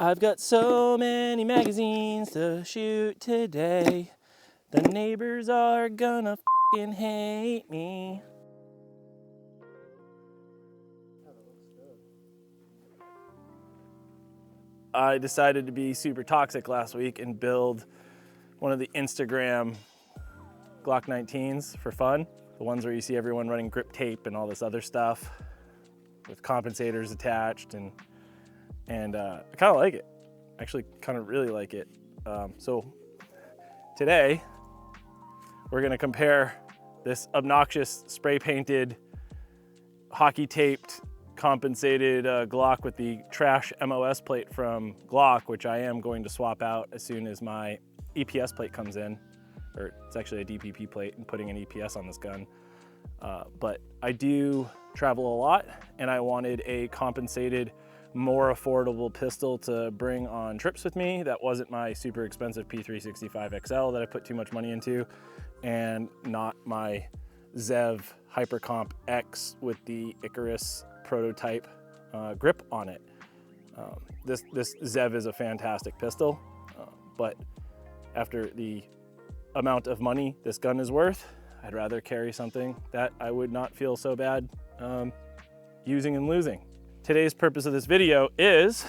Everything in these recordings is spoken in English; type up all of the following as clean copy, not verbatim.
I've got so many magazines to shoot today. The neighbors are gonna f***ing hate me. I decided to be super toxic last week and build one of the Instagram Glock 19s for fun. The ones where you see everyone running grip tape and all this other stuff with compensators attached, and I kind of like it. Actually, kind of really like it. So today we're gonna compare this obnoxious spray painted, hockey taped, compensated Glock with the trash MOS plate from Glock, which I am going to swap out as soon as my EPS plate comes in, or it's actually a DPP plate, and putting an EPS on this gun. But I do travel a lot, and I wanted a compensated, more affordable pistol to bring on trips with me that wasn't my super expensive P365 XL that I put too much money into, and not my Zev Hypercomp X with the Icarus prototype grip on it. This Zev is a fantastic pistol, but after the amount of money this gun is worth, I'd rather carry something that I would not feel so bad using and losing. Today's purpose of this video is,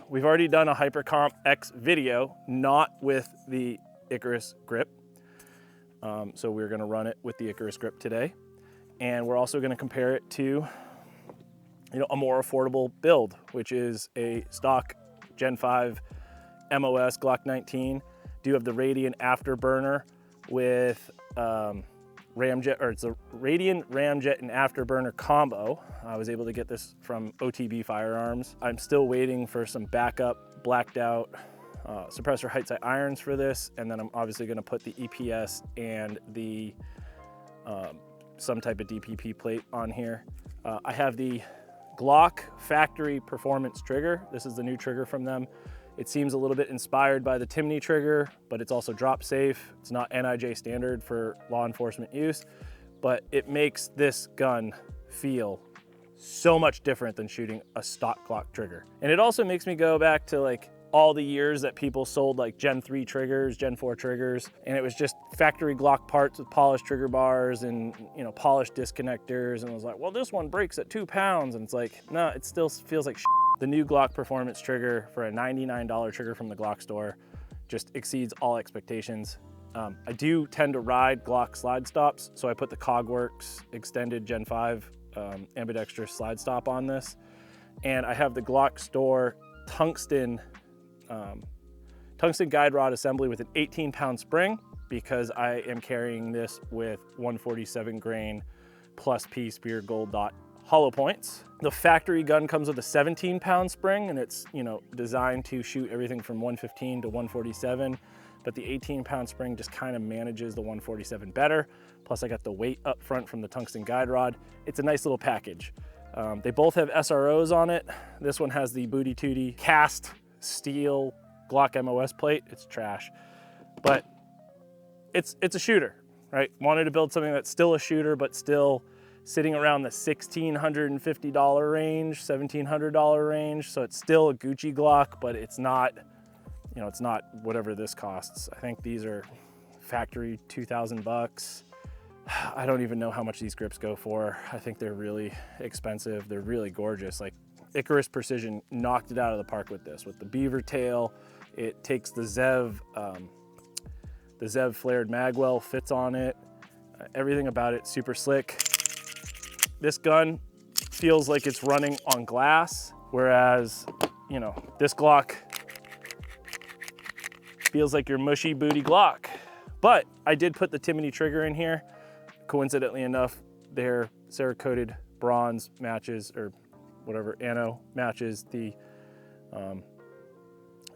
we've already done a Hypercomp X video, not with the Icarus grip. So we're gonna run it with the Icarus grip today. And we're also gonna compare it to a more affordable build, which is a stock Gen 5 MOS Glock 19. Do have the Radian Afterburner with Ramjet, or it's a Radian, Ramjet, and Afterburner combo. I was able to get this from OTB Firearms. I'm still waiting for some backup, blacked out suppressor height sight irons for this, and then I'm obviously gonna put the EPS and the some type of DPP plate on here. I have the Glock factory performance trigger. This is the new trigger from them. It seems a little bit inspired by the Timney trigger, but it's also drop safe. It's not NIJ standard for law enforcement use, but it makes this gun feel so much different than shooting a stock Glock trigger. And it also makes me go back to like all the years that people sold like Gen 3 triggers, Gen 4 triggers, and it was just factory Glock parts with polished trigger bars and polished disconnectors, and it was like, well, this one breaks at 2 pounds, and it's like, no, it still feels like shit. The new Glock performance trigger for a $99 trigger from the Glock store just exceeds all expectations. I do tend to ride Glock slide stops, so I put the Cogworks extended Gen 5 ambidextrous slide stop on this, and I have the Glock store tungsten guide rod assembly with an 18-pound spring, because I am carrying this with 147 grain plus P spear gold dot hollow points. The factory gun comes with a 17-pound spring, and it's designed to shoot everything from 115 to 147, but the 18-pound spring just kind of manages the 147 better. Plus I got the weight up front from the tungsten guide rod. It's a nice little package. They both have SROs on it. This one has the Booty Tootie cast steel Glock MOS plate. It's trash, but it's a shooter, right? Wanted to build something that's still a shooter, but still sitting around the $1,650 range, $1,700 range. So it's still a Gucci Glock, but it's not, it's not whatever this costs. I think these are factory 2,000 bucks. I don't even know how much these grips go for. I think they're really expensive. They're really gorgeous. Like Icarus Precision knocked it out of the park with this. With the beaver tail, it takes the Zev flared magwell, fits on it. Everything about it super slick. This gun feels like it's running on glass, whereas, this Glock feels like your mushy booty Glock. But I did put the Timney trigger in here. Coincidentally enough, their Cerakoted bronze matches, or whatever, Anno matches the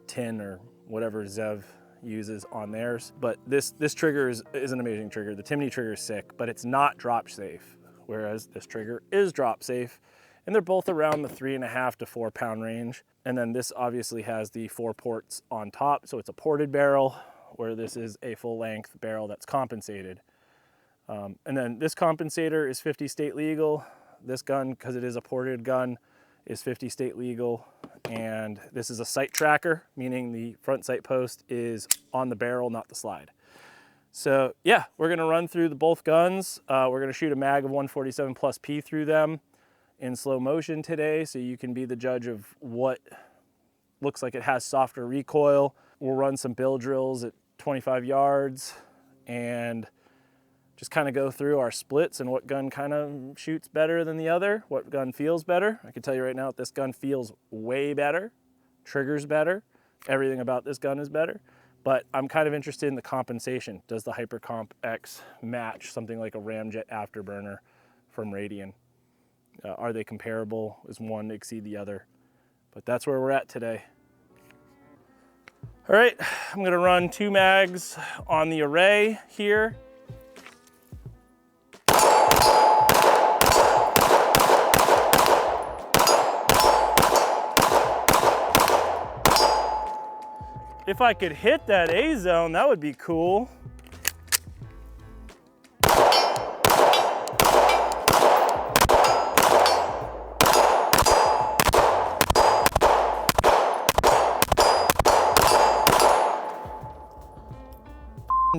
tin or whatever Zev uses on theirs. But this trigger is an amazing trigger. The Timney trigger is sick, but it's not drop safe, whereas this trigger is drop safe. And they're both around the 3.5 to 4 pound range. And then this obviously has the 4 ports on top, so it's a ported barrel, where this is a full length barrel that's compensated. And then this compensator is 50 state legal. This gun, because it is a ported gun, is 50 state legal. And this is a sight tracker, meaning the front sight post is on the barrel, not the slide. So yeah, we're gonna run through both guns. We're gonna shoot a mag of 147 plus P through them in slow motion today, so you can be the judge of what looks like it has softer recoil. We'll run some bill drills at 25 yards and just kind of go through our splits and what gun kind of shoots better than the other, what gun feels better. I can tell you right now, this gun feels way better, triggers better, everything about this gun is better, but I'm kind of interested in the compensation. Does the Hypercomp X match something like a Ramjet Afterburner from Radian? Are they comparable? Is one exceed the other? But that's where we're at today. All right, I'm gonna run 2 mags on the array here. If I could hit that A zone, that would be cool.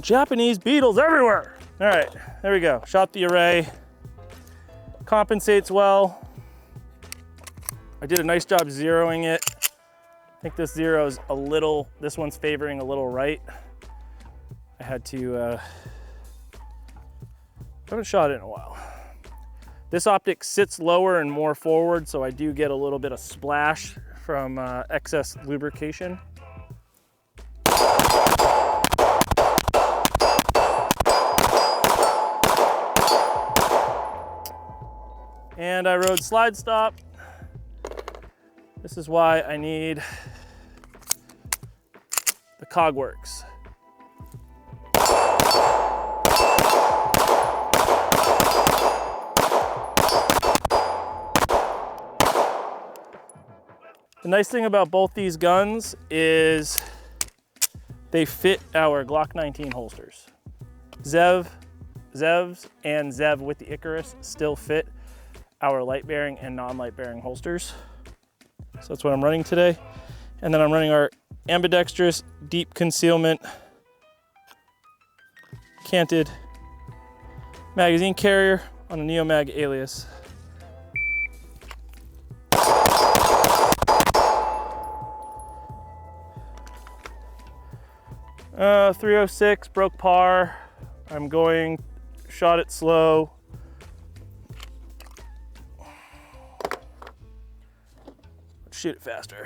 Japanese beetles everywhere. All right, there we go. Shot the array. Compensates well. I did a nice job zeroing it. I think this zero is a little, this one's favoring a little right. I had to, haven't shot it in a while. This optic sits lower and more forward, so I do get a little bit of splash from excess lubrication. And I rode slide stop. This is why I need the Cogworks. The nice thing about both these guns is they fit our Glock 19 holsters. Zevs and Zev with the Icarus still fit our light bearing and non-light bearing holsters. So that's what I'm running today. And then I'm running our ambidextrous deep concealment canted magazine carrier on a Neomag Alias. .306 broke par. I'm going, shot it slow. Shoot it faster.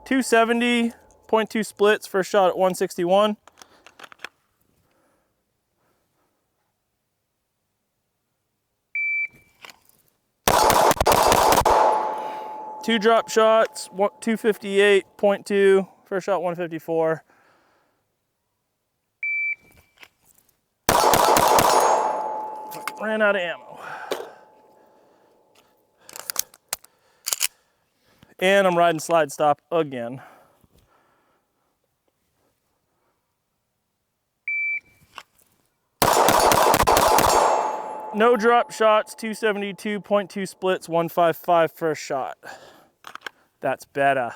.270, 0.2 splits, first shot at 161. Two drop shots, 258, 0.2, first shot 154. Ran out of ammo. And I'm riding slide stop again. No drop shots, 272, 0.2 splits, 155 first shot. That's better.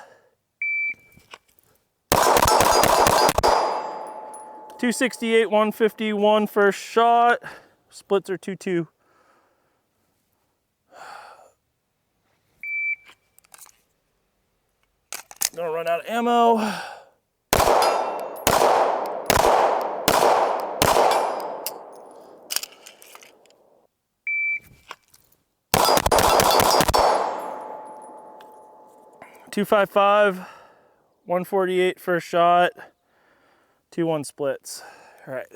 268, 151 first shot. Splits are 2-2. Gonna run out of ammo. .255, 148 first shot, 2-1 splits. All right.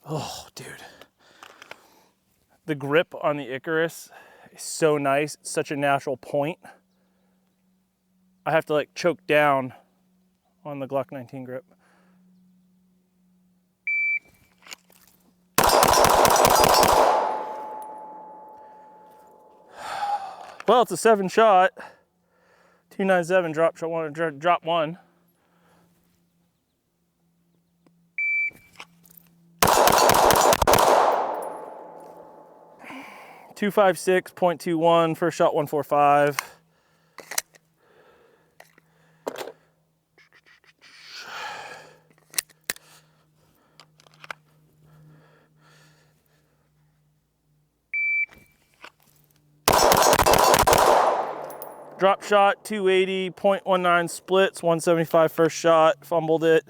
Oh, dude. The grip on the Icarus is so nice. It's such a natural point. I have to like choke down on the Glock 19 grip. Well, it's a 7-shot. 297 drop shot one, drop one. .256.21, first shot 145. Drop shot 280.19 splits, 175 first shot, fumbled it.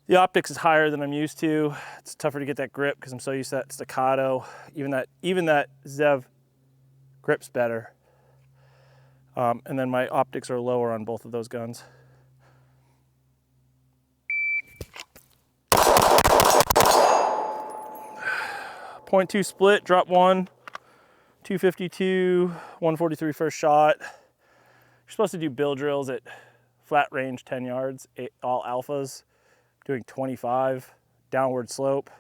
The optics is higher than I'm used to. It's tougher to get that grip because I'm so used to that staccato. Even that Zev grip's better. And then my optics are lower on both of those guns. .2 split, drop one, 252, 143 first shot. You're supposed to do bill drills at flat range 10 yards, all alphas, doing 25, downward slope.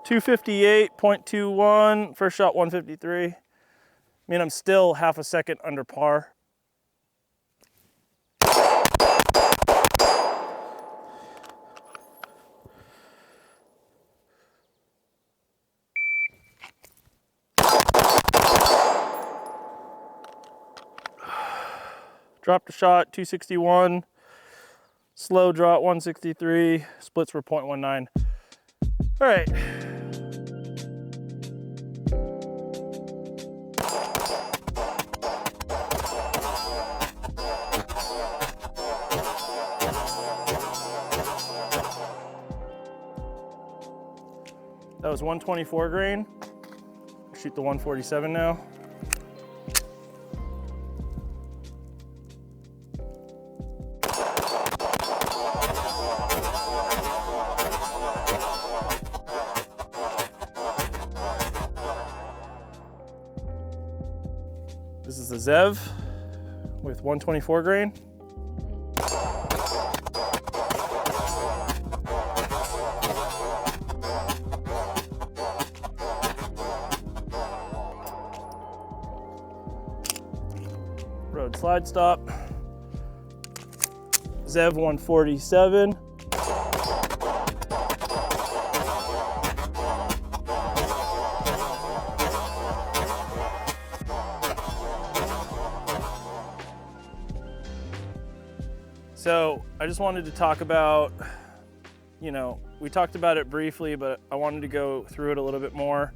.258.21, first shot 153. I mean, I'm still half a second under par. Dropped a shot, 261. Slow drop, 163. Splits were .19. All right. That was 124 grain. Shoot the 147 now. This is the Zev with 124 grain. Road slide stop. Zev 147. So I just wanted to talk about, we talked about it briefly, but I wanted to go through it a little bit more.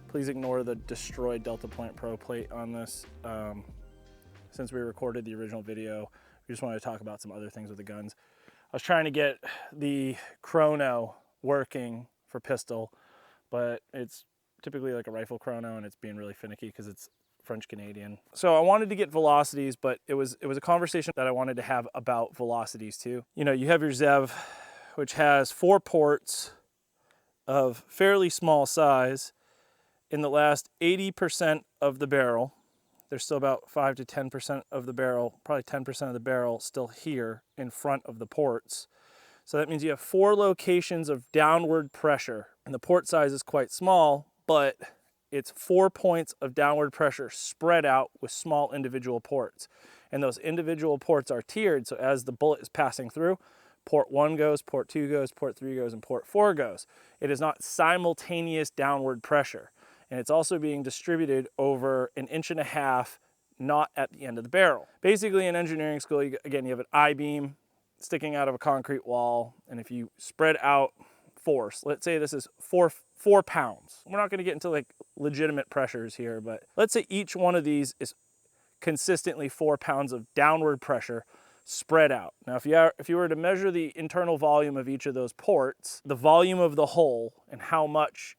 Please ignore the destroyed Delta Point Pro plate on this. Since we recorded the original video, we just wanted to talk about some other things with the guns. I was trying to get the chrono working for pistol, but it's typically like a rifle chrono and it's being really finicky because it's French Canadian. So I wanted to get velocities, but it was a conversation that I wanted to have about velocities too. You have your Zev, which has 4 ports of fairly small size. In the last 80% of the barrel, there's still about 5 to 10% of the barrel, probably 10% of the barrel still here in front of the ports. So that means you have 4 locations of downward pressure, and the port size is quite small, but it's 4 points of downward pressure spread out with small individual ports. And those individual ports are tiered, so as the bullet is passing through, port 1 goes, port 2 goes, port 3 goes, and port 4 goes. It is not simultaneous downward pressure. And it's also being distributed over 1.5 inches, not at the end of the barrel. Basically in engineering school, again, you have an I-beam sticking out of a concrete wall, and if you spread out force, let's say this is 4 pounds. We're not gonna get into like legitimate pressures here, but let's say each one of these is consistently 4 pounds of downward pressure spread out. Now, if you were to measure the internal volume of each of those ports, the volume of the hole and how much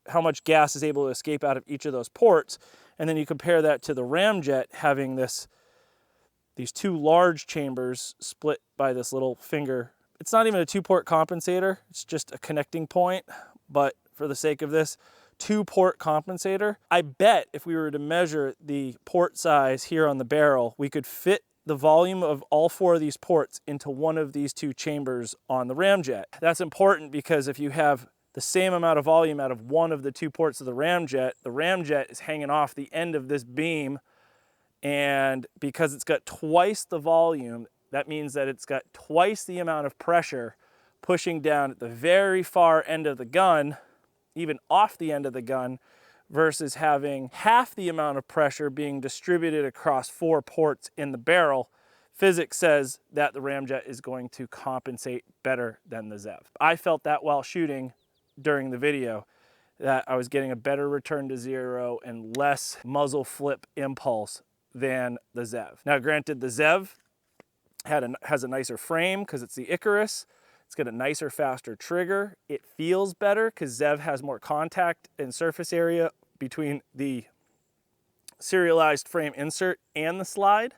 how much gas is able to escape out of each of those ports, and then you compare that to the Ramjet having these 2 large chambers split by this little finger. It's not even a 2-port compensator, it's just a connecting point, but for the sake of this, 2-port compensator. I bet if we were to measure the port size here on the barrel, we could fit the volume of all 4 of these ports into one of these 2 chambers on the Ramjet. That's important because if you have the same amount of volume out of one of the two ports of the Ramjet. The Ramjet is hanging off the end of this beam, and because it's got twice the volume, that means that it's got twice the amount of pressure pushing down at the very far end of the gun, even off the end of the gun, versus having half the amount of pressure being distributed across 4 ports in the barrel. Physics says that the Ramjet is going to compensate better than the ZEV. I felt that while shooting during the video, that I was getting a better return to zero and less muzzle flip impulse than the ZEV. Now granted, the ZEV has a nicer frame because it's the Icarus. It's got a nicer, faster trigger. It feels better because ZEV has more contact and surface area between the serialized frame insert and the slide.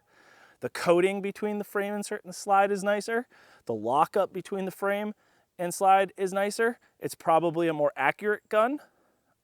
The coating between the frame insert and the slide is nicer. The lockup between the frame and slide is nicer. It's probably a more accurate gun.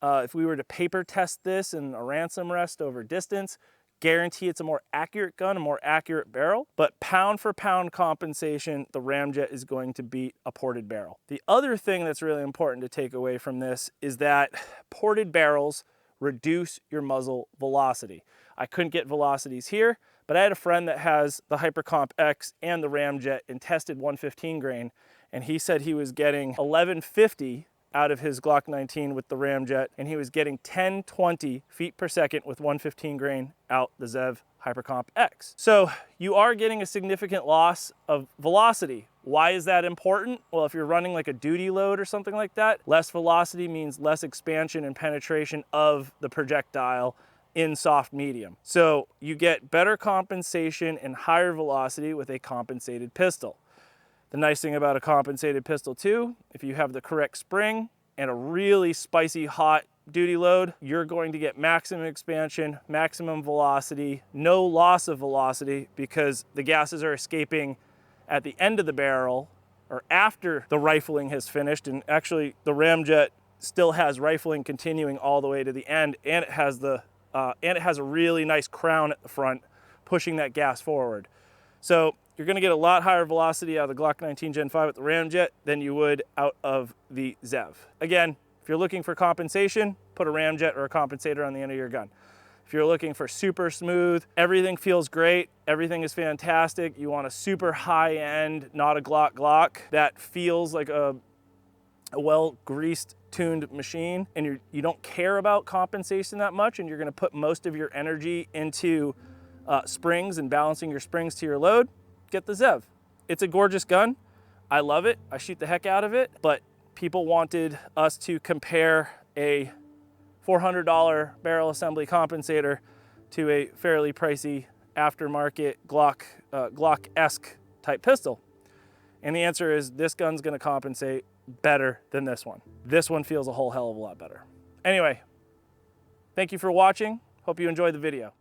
If we were to paper test this in a ransom rest over distance, guarantee it's a more accurate gun, a more accurate barrel, but pound for pound compensation, the Ramjet is going to beat a ported barrel. The other thing that's really important to take away from this is that ported barrels reduce your muzzle velocity. I couldn't get velocities here, but I had a friend that has the Hypercomp X and the Ramjet and tested 115 grain, and he said he was getting 1150 out of his Glock 19 with the Ramjet, and he was getting 1020 feet per second with 115 grain out the ZEV Hypercomp X. So you are getting a significant loss of velocity. Why is that important? Well, if you're running like a duty load or something like that, less velocity means less expansion and penetration of the projectile in soft medium. So you get better compensation and higher velocity with a compensated pistol. The nice thing about a compensated pistol too, if you have the correct spring and a really spicy hot duty load, you're going to get maximum expansion, maximum velocity, no loss of velocity because the gases are escaping at the end of the barrel or after the rifling has finished. And actually the Ramjet still has rifling continuing all the way to the end, and it has a really nice crown at the front pushing that gas forward. So you're going to get a lot higher velocity out of the Glock 19 Gen 5 with the Ramjet than you would out of the ZEV. Again, if you're looking for compensation, put a Ramjet or a compensator on the end of your gun. If you're looking for super smooth, everything feels great, everything is fantastic, you want a super high end, not a Glock that feels like a well greased, tuned machine, and you don't care about compensation that much, and you're going to put most of your energy into springs and balancing your springs to your load, get the ZEV. It's a gorgeous gun. I love it. I shoot the heck out of it, but people wanted us to compare a $400 barrel assembly compensator to a fairly pricey aftermarket Glock-esque type pistol. And the answer is this gun's gonna compensate better than this one. This one feels a whole hell of a lot better. Anyway, thank you for watching. Hope you enjoyed the video.